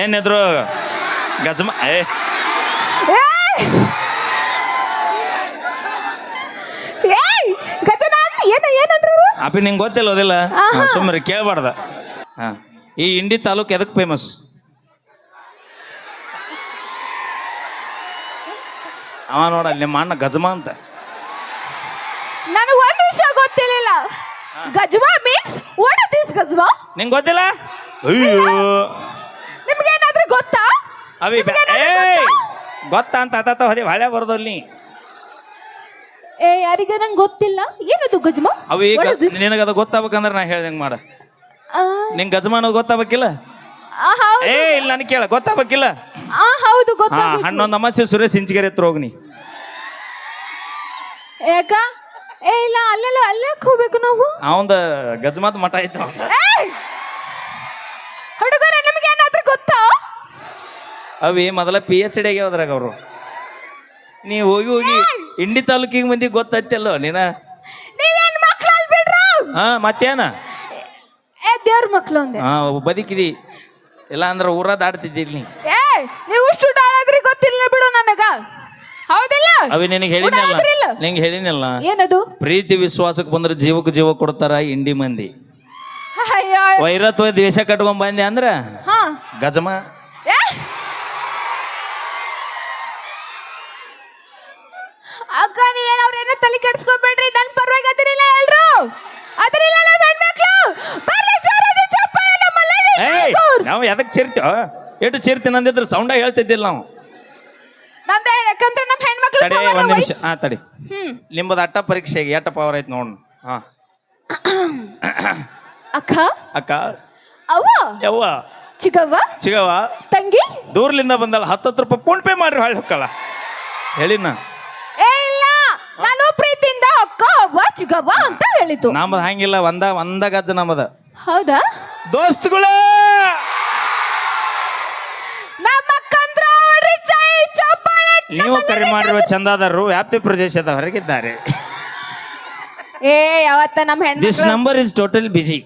ಏನಿದ್ರು ಗಜಮ ಅಪ್ಪಿ ನಿಂಗೆ ಗೊತ್ತಿಲ್ಲ ಓದಿಲ್ಲ ಸುಮ್ಮನೆ ಕೇಳ್ಬಾರ್ದ. ಹಾ, ಈ ಇಂಡಿ ತಾಲೂಕು ಎದಕ್ ಫೇಮಸ್? ಅವ ನೋಡ ನಿಮ್ಮ ಅಣ್ಣ ಗಜಮ ಅಂತ. ನನಗೆ ಒಂದು ವಿಷಯ ಗೊತ್ತಿರಲಿಲ್ಲ. ಗಜಮಾ ಮೀನ್ಸ್ ವಾಟ್ ಇಸ್ ದಿಸ್ ಗಜಮಾ? ನಿಂಗೆ ಗೊತ್ತಿಲ್ಲ? ಅಯ್ಯೋ, ನಿಮ್ಗೆ ಏನಾದ್ರೂ ಗೊತ್ತಾ? ಅವಿ ಗೊತ್ತಾ ಅಂತ ಅತ್ತ ಹೊದೆ ಹಳೆ ಬರೋದಲ್ಲಿ. ಯಾರಿಗೆ ನಂಗೆ ಗೊತ್ತಿಲ್ಲ. ಏನದು ಗಜಮಾ? ಅವಿ ನಿನಗದು ಗೊತ್ತಾಗ್ಬೇಕಂದ್ರೆ ನಾ ಹೇಳ್ದಂಗೆ ಮಾಡ. ನಿಂಗೆ ಗಜಮಾ ಅನ್ನೋದು ಗೊತ್ತಾಗಬೇಕಿಲ್ಲ? ಇಲ್ಲ ನನಗೆ ಕೇಳ, ಗೊತ್ತಾಗಬೇಕಿಲ್ಲ? ಹೌದು ಗೊತ್ತಾಗಬೇಕು. ಹನ್ನೊಂದು ಅಮಾಸೆ ಸುರೇಶ್ ಇಂಚಿಗೆರೆ ಹತ್ರ ಹೋಗ್ನಿ. ಯಾಕ? ಇಲ್ಲ ಅಲ್ಲೆಲ್ಲ ಅಲ್ಲೇ ಹೋಗ್ಬೇಕು ನಾವು. ಅವಂದ ಗಜಮಾತ್ ಮಠ ಐತ. ಹುಡುಗರ ನಿಮ್ಗೆ ಏನಾದ್ರೂ ಗೊತ್ತಾ? ಅವಿ ಮೊದಲ PhD ಆಗ್ಯಾವದ್ರಾಗ ಅವರು. ನೀ ಹೋಗಿ ಹೋಗಿ ಇಂಡಿ ತಾಲೂಕಿಗೆ ಮಂದಿ ಗೊತ್ತೈತಲ್ಲೋ ನೀನ. ನೀವೇನ್ ಮಕ್ಕಳು ಬಿಡ್ರು? ಮತ್ತೇನ ದೇವ್ರ ಮಕ್ಕಳು ಅಂದೆ. ಬದುಕಿದಿ, ಇಲ್ಲ ಅಂದ್ರೆ ಊರ ದಾಡ್ತಿದ್ದಿಲ್ಲ ನೀ. ನೀವು ಸ್ಟೂಡೆಂಟ್ ಆದ್ರಿ ಗೊತ್ತಿಲ್ಲ ಬಿಡು ನನಗ. ಹೌದಿಲ್ಲ? ಅವಿ ನಿನಗೆ ಹೇಳಿನಲ್ಲ, ನಿಂಗೆ ಹೇಳಿನಲ್ಲ, ಏನದು? ಪ್ರೀತಿ ವಿಶ್ವಾಸಕ್ಕೆ ಬಂದ್ರೆ ಜೀವಕ್ಕೆ ಜೀವ ಕೊಡ್ತಾರ ಇಂಡಿ ಮಂದಿ. ಅಯ್ಯೋ, ವೈರತ್ವ ದ್ವೇಷ ಕಟ್ಕೊಂಡ್ ಬಂದೆ ಅಂದ್ರ ಗಜಮ. ಅಕ್ಕ ನೀವೇನ ಅವ್ರೇನ ತಲೆ ಕೆಡಿಸ್ಕೋಬೇಡ್ರಿ, ನನ್ ಪರವಾಗಿ ಅದರಿಲ್ಲ ಎಲ್ರು. ಅದರಿಲ್ಲ ನಮ್ಮ ಹೆಣ್ಮಕ್ಳು ಬರ್ಲಿ ಜೋರಾಗಿ ಚಪ್ಪಾಳೆ ನಮ್ಮ ಲೈವ್. ನಾವು ಎದಕ್ ಚಿರ್ತೀವ? ಎಷ್ಟು ಚಿರ್ತೀನಿ ಅಂದಿದ್ರೆ ಸೌಂಡ ಹೇಳ್ತಿದ್ದಿಲ್ಲ ನಾವು. ನಂದ ಯಾಕಂದ್ರೆ ನಮ್ಮ ಹೆಣ್ಮಕ್ಳು ತಡಿ ಒಂದ್ ನಿಮಿಷ. ತಡಿ, ನಿಮ್ಮದು ಅಟ್ಟ ಪರೀಕ್ಷೆಗೆ ಎಟ್ಟ ಪವರ್ ಐತ್ ನೋಡ್. ಅಕ್ಕ ಅಕ್ಕ ಅವ್ವ ಯವ್ವ ಚಿಗವ್ವ ಚಿಗವ್ವ ತಂಗಿ ದೂರ್ಲಿಂದ ಬಂದಲ್ಲ 10 ರೂಪಾಯಿ ಫೋನ್ ಪೇ ಮಾಡ್ರಿ ಹೊಳ್ಳಿ ಹೊಕ್ಕಲ್ಲ ಹೇಳಿನ. ಇಲ್ಲ, ನಾನು ಪ್ರೀತಿಯಿಂದ ಅಕ್ಕ ಅವ್ವ ಚಿಗವ್ವ ಅಂತ ಹೇಳಿದ್ದು. ನಮ್ಮದು ಹಂಗಿಲ್ಲ, ಒಂದ ಗಜ್ಜ ನಮ್ಮದ. ಹೌದಾ ದೋಸ್ತುಗಳು? ನೀವು ಕರೆ ಮಾಡಿರುವ ಚಂದಾದಾರರು ವ್ಯಾಪ್ತಿ ಪ್ರದೇಶದ ಹೊರಗಿದ್ದಾರೆ. ಯಾವತ್ತ ನಮ್ಮ ಹೆಣ್ಣು this number is total busy.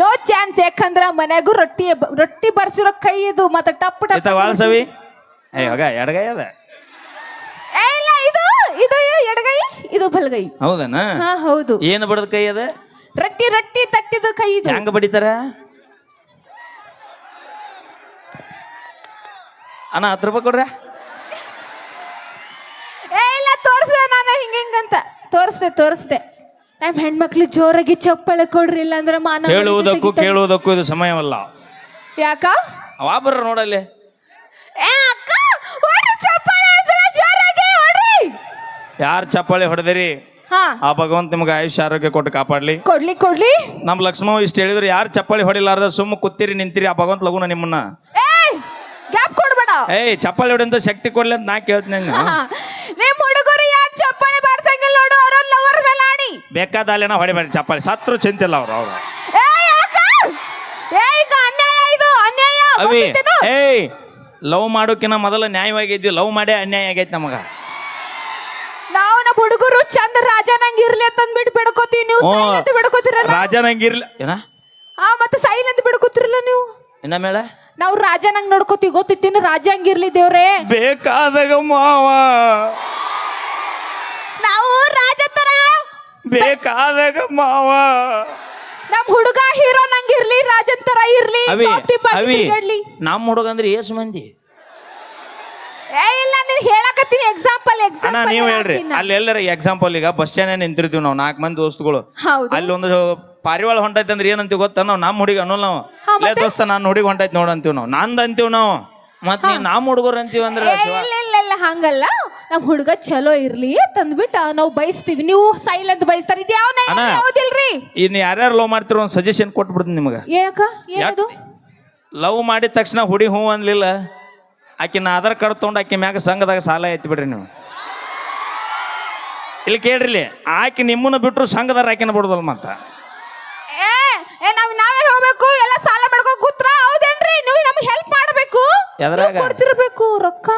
No chance. ಯಾಕಂದ್ರ ಮನ್ಯಾಗೂ ರೊಟ್ಟಿ ಬರ್ಸಿರೋ ಕೈ ಇದು ಮತ್ತೆ ಟಪ್ ಟಪ್ ವಾಳ್ಸವಿ. ಹೋಗ ಎಡಗೈ ಅದ. ಇಲ್ಲ, ಇದು ಇದು ಎಡಗೈ, ಇದು ಬಲಗೈ. ಹೌದನ? ಹೌದು. ಏನು ಬಡದ ಕೈ ಅದ? ರೊಟ್ಟಿ ರೊಟ್ಟಿ ತಟ್ಟಿದ ಕೈ ಇದು. ಹೆಂಗ ಬಡಿತಾರ ಅಣ್ಣ? 10 ರೂಪಾಯಿ ಕೊಡ್ರ. ಇಲ್ಲ, ತೋರಿಸ್ದೆ ನಾನು ಹಿಂಗಂತ ತೋರಿಸ್ದೆ. ನಮ್ಮ ಹೆಣ್ಮಕ್ಳು ಜೋರಾಗಿ ಚಪ್ಪಳೆ ಕೊಡ್ರಿ, ಇಲ್ಲ ಅಂದ್ರೆ ಮಾನ. ಹೇಳುವುದಕ್ಕೂ ಕೇಳುವುದಕ್ಕೂ ಇದು ಸಮಯವಲ್ಲ. ಯಾಕ? ಬರ್ರ ನೋಡಲ್ಲಿ. ಯಾರು ಚಪ್ಪಾಳೆ ಹೊಡೆದಿರಿ ಆ ಭಗವಂತ ನಿಮ್ಗೆ ಆಯುಷ್ಯ ಆರೋಗ್ಯ ಕೊಟ್ಟು ಕಾಪಾಡ್ಲಿ. ಕೊಡ್ಲಿ. ನಮ್ ಲಕ್ಷ್ಮಣ ಇಷ್ಟ ಹೇಳಿದ್ರು, ಯಾರು ಚಪ್ಪಾಳೆ ಹೊಡಿಲಾರ್ದ ಸುಮ್ಮ ಕೂತಿರಿ ನಿಂತಿರಿ, ಆ ಭಗವಂತ ಲಗುನ ನಿಮ್ಮನ್ನ ಚಪ್ಪಾಳೆ ಹೊಡೆಂತ ಶಕ್ತಿ ಕೊಡ್ಲಿ ಅಂತ ನಾ ಕೇಳ್ತೀನಿ. ನಿಮ್ ಹುಡುಗರು ಯಾಕೆ ಚಪ್ಪಾಳೆ ಬಾರ್ಸಂಗಿಲ್ಲ ನೋಡು, ಅವ್ರ ಲವರ್ ಮೇಲೆ ಆಡಿ. ಬೇಕಾದ ಅಲ್ಲೇನ ಹೊಡಿಬೇಡಿ ಚಪ್ಪಾಳೆ, ಸತ್ರು ಚಿಂತಿಲ್ಲ ಅವ್ರು. ಅವಿ ಲವ್ ಮಾಡೋಕಿನ ಮೊದಲ ನ್ಯಾಯವಾಗಿದ್ವಿ, ಲವ್ ಮಾಡೇ ಅನ್ಯಾಯ ಆಗೈತಿ ನಮಗ. ನಾವು ನಮ್ಮ ಹುಡುಗರು ಚಂದ ರಾಜನಂಗ್ ಇರ್ಲಿ ಅಂತ ಅಂದ್ಬಿಟ್ಟು ಬಿಡ್ಕೋತೀವಿ. ನೀವು ಸೈಲೆಂಟ್ ಬಿಡ್ಕೋತಿರಲ್ಲ. ರಾಜನಂಗ್ ಇರ್ಲಿ ಏನ? ಮತ್ತೆ ಸೈಲೆಂಟ್ ಬಿಡ್ಕೋತಿರಲ್ಲ ನೀವು. ಇನ್ನ ಮೇಳ ನಾವು ರಾಜನಂಗ್ ನೋಡ್ಕೋತೀವಿ, ಗೊತ್ತಿತ್ತೇನು? ರಾಜ ಹಂಗಿರ್ಲಿ ದೇವ್ರೆ. ಬೇಕಾದಾಗ ಮಾವ ನಾವು ರಾಜ ತರ ಬೇಕಾದಾಗ ಮಾವ. ನಮ್ ಹುಡುಗ ಹೀರೋ ನಂಗಿರ್ಲಿ, ರಾಜನ್ ತರ ಇರ್ಲಿ. ನಮ್ಮ ಹುಡುಗ ಅಂದ್ರೆ ಏಸು ಮಂದಿ? ಇಲ್ಲ, ನೀನ್ ಹೇಳಕತ್ತೀನಿ ಎಕ್ಸಾಂಪಲ್. ಅಣ್ಣ ನೀವು ಹೇಳ್ರಿ. ಅಲ್ಲಿ ಎಲ್ಲರ ಎಕ್ಸಾಂಪಲ್ ಈಗ ಬಸ್ ಸ್ಟ್ಯಾಂಡ್ ನಿಂತಿರ್ತೀವಿ ನಾವು 4 ಮಂದಿ ದೋಸ್ತುಗಳು. ಅಲ್ಲಿ ಒಂದು ಪಾರಿವಾಳ ಹೊಂಟೈತೆ ಅಂದ್ರೆ ಏನಂತೀವಿ ಗೊತ್ತ? ನಾವು ನಮ್ಮ ಹುಡುಗಿ ಅನ್ನೋಲ್ಲ ನಾವು. ಲೇ ದೋಸ್ತ ನಾನು ಹುಡುಗಿ ಹೊಂಟೈತಿ ನೋಡ ಅಂತೀವಿ ನಾವು. ನಂದ್ ಅಂತೀವಿ ನಾವು. ಮತ್ ನೀ ನಮ್ಮ ಹುಡುಗರು ಅಂತೀವಿ ಅಂದ್ರೆ ಇಲ್ಲ ಹಂಗಲ್ಲ. ನಮ್ ಹುಡುಗ ಚಲೋ ಇರ್ಲಿ ತಂದ್ಬಿಟ್ಟ ನಾವು ಬಯಸ್ತೀವಿ. ನೀವು ಸೈಲೆಂಟ್ ಬಯಸ್ತಾರ. ಇದು ಯಾವ್ದಿಲ್ರಿ. ಇನ್ನು ಯಾರ್ಯಾರು ಲವ್ ಮಾಡ್ತಿರೋ ಒಂದು ಸಜೆಷನ್ ಕೊಟ್ಬಿಡ್ತೀನಿ ನಿಮಗೆ. ಏನದು? ಲವ್ ಮಾಡಿದ ತಕ್ಷಣ ಹುಡಿ ಹೂ ಅನ್ಲಿಲ್ಲ, ಆಕಿನ ಆಧಾರ್ ಕಾರ್ಡ್ ತೊಗೊಂಡು ಆಕಿ ಮ್ಯಾಗ ಸಂಘದಾಗ ಸಾಲ ಐತಿ ಬಿಡ್ರಿ ನೀವು. ಇಲ್ಲಿ ಕೇಳ್ರಿ, ಆಕಿ ನಿಮ್ಮನ್ನ ಬಿಟ್ರು ಸಂಘದಾರ ಆಕಿನ ಬಿಡುದಲ್ಲ. ಮತ್ತ ನಾವೇ ಹೋಗ್ಬೇಕು, ಎಲ್ಲ ಸಾಲ ಮಾಡ್ಕೊಂಡು ಕೂತ್ರ. ಹೌದೇನ್ರಿ? ನೀವು ನಮ್ಗೆ ಹೆಲ್ಪ್ ಮಾಡಬೇಕು, ಕೊಡ್ತಿರ್ಬೇಕು ರೊಕ್ಕ.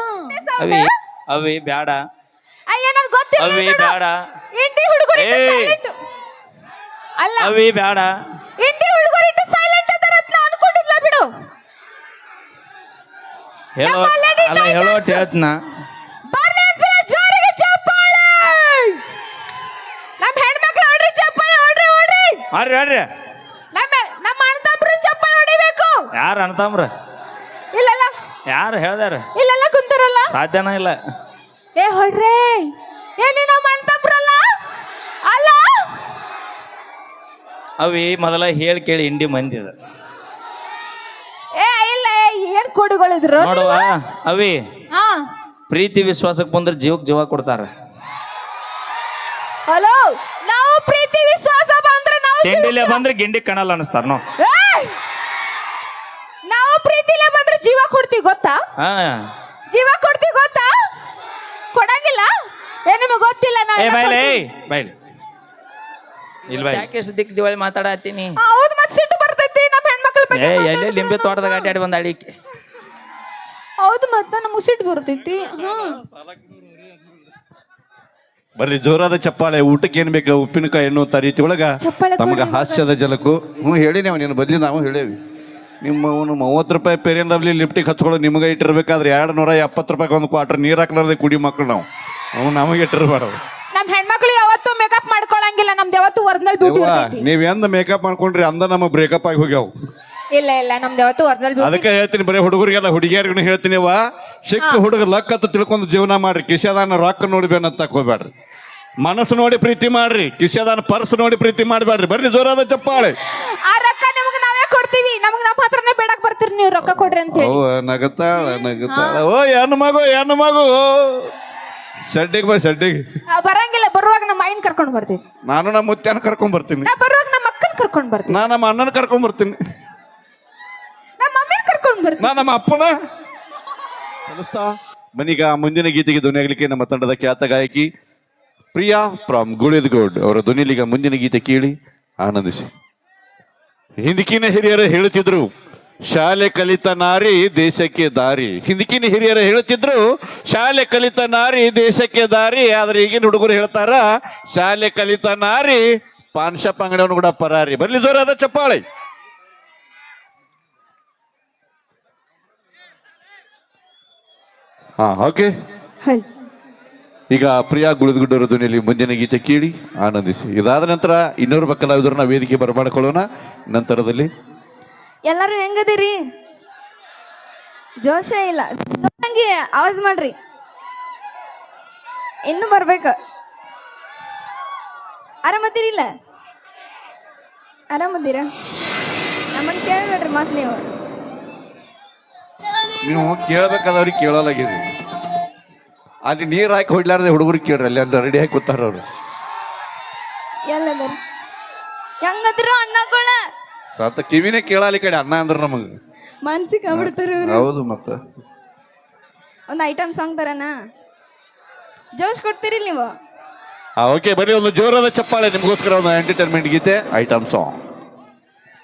ಅವಿ ಬ್ಯಾಡ, ಗೊತ್ತಿಲ್ಲ. ಅವಿ ಬ್ಯಾಡ, ಇಂಟಿ ಹುಡುಗರು ಅಲ್ಲ ಅವಿ ಬ್ಯಾಡ. ಇಂಟಿ ಹುಡುಗರು ಸೈಲೆಂಟ್ ಅದಾರ ಅಂತ ಅನ್ಕೊಂಡಿದ್ಲ ಬಿಡು. ಹೇಳೋ ನಮ್ಮಲ್ಲಿ ಅಲ್ಲ ಹೇಳೋ ಹೇಳ್ತನ ಬರ್ಲಿ ಒಂದ್ಸಲ ಜೋರಿಗೆ ಚಪ್ಪಾಳೆ. ನಮ್ಮ ಹೆಣ್ಮಕ್ಳು ಹೊಡ್ರಿ ಚಪ್ಪಾಳೆ, ಹೊಡ್ರಿ ಹೊಡ್ರಿ. ಆರ್ರಿ ಆಡ್ರಿ. ನಮ್ಮ ಅಣ್ಣತಮ್ಮರು ಚಪ್ಪಾಳೆ ಹೊಡಿಬೇಕು. ಯಾರು ಅಣ್ತಾಮ್ರ? ಇಲ್ಲಲ್ಲ ಯಾರು ಹೇಳ್ದಾರ? ಇಲ್ಲೆಲ್ಲ ಕುಂತಾರಲ್ಲ. ಸಾಧ್ಯನ ಇಲ್ಲ. ಏ ಹೊಡ್ರಿ, ಏನಿ ನಮ್ಮ ಅಣ್ಣತಮ್ಮರಲ್ಲ ಅಲ್ಲ. ಅವಿ ಮೊದಲ ಹೇಳಿ ಕೇಳಿ ಇಂಡಿ ಮಂದಿದ ಏ ಇಲ್ಲ, ಏನ್ ಕೋಡಿಗಳಿದ್ರು ನೋಡುವ ಅವಿ. ಹಾ, ಪ್ರೀತಿ ವಿಶ್ವಾಸಕ್ಕೆ ಬಂದ್ರೆ ಜೀವಕ್ಕೆ ಜೀವ ಕೊಡ್ತಾರ. ಹಲೋ, ನಾವು ಪ್ರೀತಿ ವಿಶ್ವಾಸ ಬಂದ್ರೆ ನಾವು ತಿಂಡಿಲೆ ಬಂದ್ರೆ ಗಿಂಡಿ ಕಣಲ್ಲ ಅನಿಸ್ತಾರ ನಾವು. ನಾವು ಪ್ರೀತಿಲೇ ಬಂದ್ರೆ ಜೀವ ಕೊಡ್ತೀವಿ ಗೊತ್ತಾ? ಹಾ, ಜೀವ ಕೊಡ್ತೀವಿ ಗೊತ್ತಾ? ಕೊಡಂಗಿಲ್ಲ. ಏ ನಿಮಗೆ ಗೊತ್ತಿಲ್ಲ. ಏ ಬೈಲೆ ಬೈಲೆ ಇಲ್ವಾ? ಯಾಕೆ ಸುದ್ದಿಕ್ ದಿವಾಳಿ ಮಾತಾಡತ್ತೀನಿ? ಹೌದು, ಮತ್ತೆ ಸಿಟ್ಟು ಬರ್ತೈತಿ ನಮ್ಮ ಹೆಣ್ಮಕ್ಳ ಬಗ್ಗೆ. ಏ ಎಲ್ಲೇ ಲಿಂಬೆ ತೋಟದಾಗ ಅಡ್ಡಾಡಿ ಬಂದ ಅಡಿಕೆ. ಹೌದು, ಮತ್ತೆ ನಮಗೆ ಸಿಟ್ಟು ಬರ್ತೈತಿ. ಬರ್ರಿ ಜೋರಾದ ಚಪ್ಪಾಳೆ. ಊಟಕ್ಕೆ ಏನ್ ಬೇಕು? ಉಪ್ಪಿನಕಾಯಿ ಎಣ್ಣು ರೀತಿ ಒಳಗ ಚಪ್ಪಾಳೆ ತಮಗ ಹಾಸ್ಯದ ಜಲಕು. ಹೇಳಿ ನಾವು ನೀನು ಬದ್ಲಿ ನಾವು ಹೇಳೇವಿ. ನಿಮ್ಮ 30 ರೂಪಾಯಿ ಪೇರಿಯನ್ ಲವ್ಲಿ ಲಿಫ್ಟಿಗೆ ಹಚ್ಕೊಳ್ಳೋ ನಿಮಗೆ ಇಟ್ಟಿರ್ಬೇಕಾದ್ರೆ 270 ರೂಪಾಯಿ ಒಂದು ಕ್ವಾರ್ಟರ್ ನೀರು ಹಾಕ್ಲಾರ್ದೆ ಕುಡಿ ಮಕ್ಕಳು ನಾವು ನಮಗೆ ಇಟ್ಟಿರ್ಬಾರ್ದು. ನಮ್ಮ ಹೆಣ್ಮಕ್ಳು ಯಾವತ್ತೂ ಮೇಕಪ್ ಮಾಡ್ಕೊಳಂಗಿಲ್ಲ. ನಮ್ದು ಯಾವತ್ತೂ ಒರಿಜಿನಲ್ ಬ್ಯೂಟಿ ಇರ್ತೈತಿ. ನೀವ್ ಎಂದ ಮೇಕಪ್ ಮಾಡ್ಕೊಂಡ್ರಿ ಅಂದ ನಮ್ಮ ಬ್ರೇಕಪ್ ಆಗಿ ಹೋಗ್ಯಾವ. ಇಲ್ಲ ಇಲ್ಲ, ನಮ್ದು ಯಾವತ್ತೂ ಒರಿಜಿನಲ್ ಬ್ಯೂಟಿ. ಅದಕ್ಕೆ ಹೇಳ್ತೀನಿ, ಬರೀ ಹುಡುಗರಿಗೆಲ್ಲ ಹುಡುಗಿಯರಿಗೂ ಹೇಳ್ತೀನಿ, ಸಿಕ್ಕ ಹುಡುಗ ಲಕ್ ಅಂತ ತಿಳ್ಕೊಂಡು ಜೀವನ ಮಾಡ್ರಿ. ಕಿಶದಾನ ರೊಕ್ಕ ನೋಡಿ ಬೇನಂತ ಹೋಗ್ಬೇಡ್ರಿ. ಮನಸ್ಸು ನೋಡಿ ಪ್ರೀತಿ ಮಾಡ್ರಿ. ಕಿಶದಾನ ಪರ್ಸ್ ನೋಡಿ ಪ್ರೀತಿ ಮಾಡ್ಬೇಡ್ರಿ. ಬರ್ರಿ ಜೋರಾದ ಚಪ್ಪಾಳೆ. ಆ ರೊಕ್ಕ ನಿಮಗೆ ನಾವೇ ಕೊಡ್ತೀವಿ. ನಮಗೆ ನಮ್ಮ ಹತ್ರನೇ ಬೇಡಕ್ ಬರ್ತೀರಿ ನೀವು ರೊಕ್ಕ ಕೊಡ್ರಿ ಅಂತ ಹೇಳಿ. ನಗತಾಳ ನಗತಾಳ. ಓ ಹೆಣ್ಣು ಮಗು ಶೆಡ್ಡಿಗೆ ಬಾ, ಶೆಡ್ಡಿಗೆ ಬರಂಗಿಲ್ಲ. ಬರುವಾಗ ನಮ್ಮ ಆಯಿನ ಕರ್ಕೊಂಡು ಬರ್ತೀವಿ. ನಾನು ನಮ್ಮ ಮುತ್ಯಾನ ಕರ್ಕೊಂಡ್ ಬರ್ತೀನಿ. ನಾ ಬರುವಾಗ ನಮ್ಮ ಅಕ್ಕನ ಕರ್ಕೊಂಡು ಬರ್ತೀನಿ. ನಾ ನಮ್ಮ ಅಣ್ಣನ ಕರ್ಕೊಂಡ್ ಬರ್ತೀನಿ. ನಮ್ಮ ಮಮ್ಮಿನ ಕರ್ಕೊಂಡು ಬರ್ತೀನಿ. ನಾ ನಮ್ಮ ಅಪ್ಪನ ಕಲಿಸ್ತಾ. ಬನ್ನೀಗ ಮುಂದಿನ ಗೀತೆಗೆ ಧ್ವನಿಯಾಗಲಿಕ್ಕೆ ನಮ್ಮ ತಂಡದ ಖ್ಯಾತ ಗಾಯಕಿ ಪ್ರಿಯಾ ಫ್ರಮ್ ಗುಳಿದ್ಗೋಡ್ ಅವರ ಧ್ವನಿಲಿಗ ಮುಂದಿನ ಗೀತೆ ಕೇಳಿ ಆನಂದಿಸಿ. ಹಿಂದಿಕಿನ ಹಿರಿಯರು ಹೇಳುತ್ತಿದ್ರು, ಶಾಲೆ ಕಲಿತ ನಾರಿ ದೇಶಕ್ಕೆ ದಾರಿ. ಹಿಂದಿಕಿನ ಹಿರಿಯರು ಹೇಳುತ್ತಿದ್ರು, ಶಾಲೆ ಕಲಿತ ನಾರಿ ದೇಶಕ್ಕೆ ದಾರಿ. ಆದ್ರೆ ಈಗಿನ ಹುಡುಗರು ಹೇಳ್ತಾರ, ಶಾಲೆ ಕಲಿತ ನಾರಿ ಪಾನ್ ಶಾಪ್ ಅಂಗಡಿಯವನು ಕೂಡ ಪರಾರಿ. ಬರ್ಲಿ ಜೋರಾದ ಚಪ್ಪಾಳೆ. ಹಾ, ಓಕೆ. ಈಗ ಪ್ರಿಯಾ ಗುಳಿದ್ಗುಡ್ಡವರ ಧ್ವನಿಯಲ್ಲಿ ಮುಂದಿನ ಗೀತೆ ಕೇಳಿ ಆನಂದಿಸಿ. ಇದಾದ ನಂತರ ಇನ್ನೊಬ್ಬ ಕಲಾವಿದರನ್ನ ವೇದಿಕೆ ಬರಮಾಡಿಕೊಳ್ಳೋಣ. ನಂತರದಲ್ಲಿ ಎಲ್ಲರೂ ಹೆಂಗದಿರಿ? ಜೋಶೇ ಇಲ್ಲ. ಹಂಗೆ ಆವಾಜ್ ಮಾಡ್ರಿ. ಇನ್ನು ಬರ್ಬೇಕು. ಆರಾಮದಿರಿಲ್ಲ? ಆರಾಮದಿರ? ನಮ್ಮನ್ನ ಕೇಳ್ಬೇಡ್ರಿ ಮತ್ ನೀವು. ನೀವು ಕೇಳಬೇಕಾದವ್ರಿಗೆ ಕೇಳಲಾಗಿದೆ. ಅಲ್ಲಿ ನೀರು ಹಾಕಿ ಹೊಡ್ಲಾರ್ದೆ ಹುಡುಗರಿಗೆ ಕೇಳ್ರಿ. ಅಲ್ಲಿ ಅಲ್ಲಿ ರೆಡಿ ಹಾಕಿ ಕೂತಾರ ಅವ್ರು. ಎಲ್ಲದರ ಹೆಂಗದಿರು ಅಣ್ಣಗಳ? ಸತ್ತ ಕಿವಿನೇ ಕೇಳಲಿ ಕಡೆ ಅನ್ನ ಅಂದ್ರ ನಮಗ ಮನ್ಸಿಗೆ ಆಗ್ಬಿಡ್ತಾರೆ. ಹೌದು. ಮತ್ತ ಒಂದು ಐಟಮ್ ಸಾಂಗ್ ತರನಾ? ಜೋಶ್ ಕೊಡ್ತೀರಿ ನೀವು? ಓಕೆ, ಬರೀ ಒಂದು ಜೋರಾದ ಚಪ್ಪಾಳೆ ನಿಮಗೋಸ್ಕರ ಒಂದು ಎಂಟರ್ಟೈನ್ಮೆಂಟ್ ಗೀತೆ ಐಟಮ್ ಸಾಂಗ್.